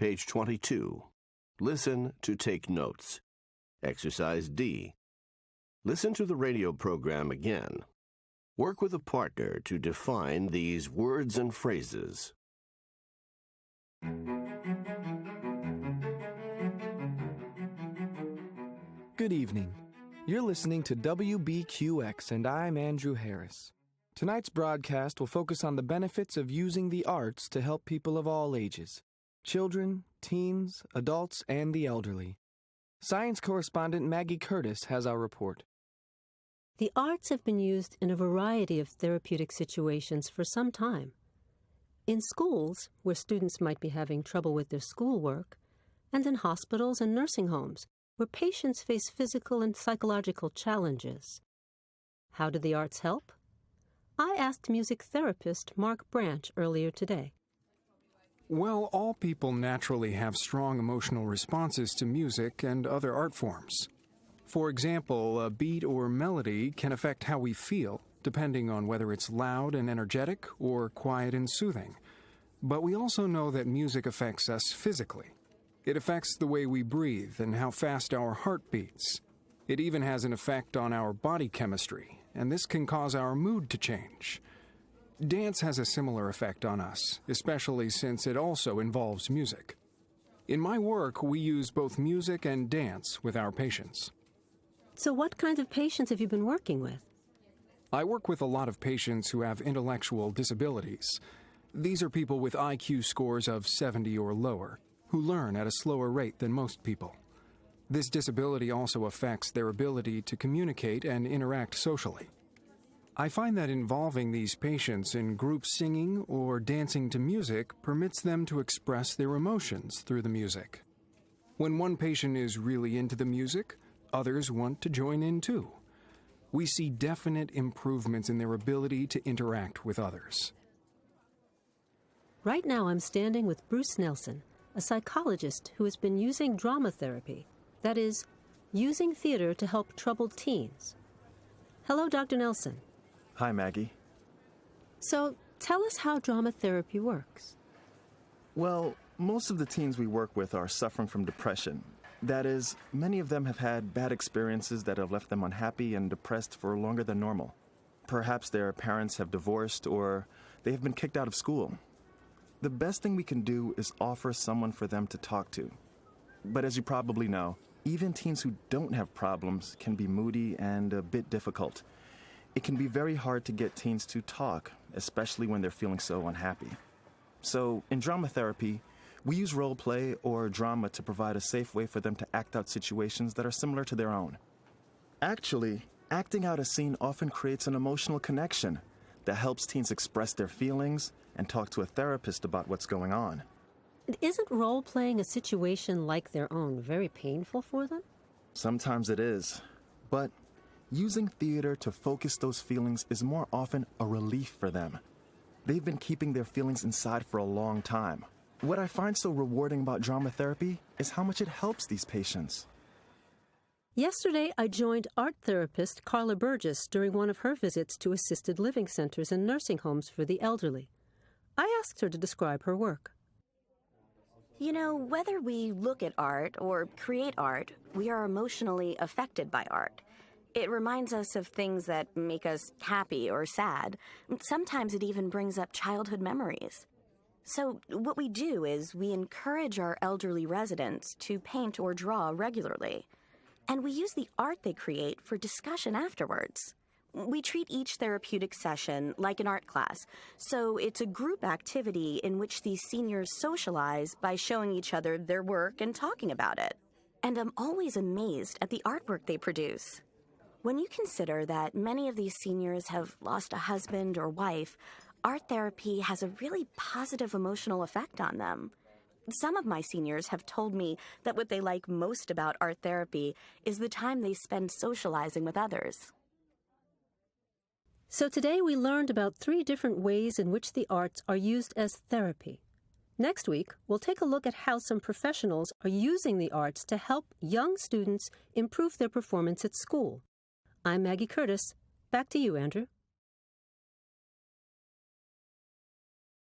Page 22. Listen to take notes. Exercise D. Listen to the radio program again. Work with a partner to define these words and phrases. Good evening. You're listening to WBQX, and I'm Andrew Harris. Tonight's broadcast will focus on the benefits of using the arts to help people of all ages: children, teens, adults, and the elderly. Science correspondent Maggie Curtis has our report. The arts have been used in a variety of therapeutic situations for some time. In schools, where students might be having trouble with their schoolwork, and in hospitals and nursing homes, where patients face physical and psychological challenges. How do the arts help? I asked music therapist Mark Branch earlier today. Well, all people naturally have strong emotional responses to music and other art forms. For example, a beat or melody can affect how we feel, depending on whether it's loud and energetic or quiet and soothing. But we also know that music affects us physically. It affects the way we breathe and how fast our heart beats. It even has an effect on our body chemistry, and this can cause our mood to change. Dance has a similar effect on us, especially since it also involves music. In my work, we use both music and dance with our patients. So what kind of patients have you been working with? I work with a lot of patients who have intellectual disabilities. These are people with IQ scores of 70 or lower, who learn at a slower rate than most people. This disability also affects their ability to communicate and interact socially. I find that involving these patients in group singing or dancing to music permits them to express their emotions through the music. When one patient is really into the music, others want to join in too. We see definite improvements in their ability to interact with others. Right now I'm standing with Bruce Nelson, a psychologist who has been using drama therapy, that is, using theater to help troubled teens. Hello, Dr. Nelson. Hi, Maggie. So, tell us how drama therapy works. Well, most of the teens we work with are suffering from depression. That is, many of them have had bad experiences that have left them unhappy and depressed for longer than normal. Perhaps their parents have divorced or they have been kicked out of school. The best thing we can do is offer someone for them to talk to. But as you probably know, even teens who don't have problems can be moody and a bit difficult. It can be very hard to get teens to talk, especially when they're feeling so unhappy. So, in drama therapy, we use role play or drama to provide a safe way for them to act out situations that are similar to their own. Actually, acting out a scene often creates an emotional connection that helps teens express their feelings and talk to a therapist about what's going on. Isn't role-playing a situation like their own very painful for them? Sometimes it is, but using theater to focus those feelings is more often a relief for them. They've been keeping their feelings inside for a long time. What I find so rewarding about drama therapy is how much it helps these patients. Yesterday, I joined art therapist Carla Burgess during one of her visits to assisted living centers and nursing homes for the elderly. I asked her to describe her work. You know, whether we look at art or create art, we are emotionally affected by art. It reminds us of things that make us happy or sad. Sometimes it even brings up childhood memories. So what we do is we encourage our elderly residents to paint or draw regularly. And we use the art they create for discussion afterwards. We treat each therapeutic session like an art class, so it's a group activity in which these seniors socialize by showing each other their work and talking about it. And I'm always amazed at the artwork they produce. When you consider that many of these seniors have lost a husband or wife, art therapy has a really positive emotional effect on them. Some of my seniors have told me that what they like most about art therapy is the time they spend socializing with others. So today we learned about 3 different ways in which the arts are used as therapy. Next week, we'll take a look at how some professionals are using the arts to help young students improve their performance at school. I'm Maggie Curtis. Back to you, Andrew.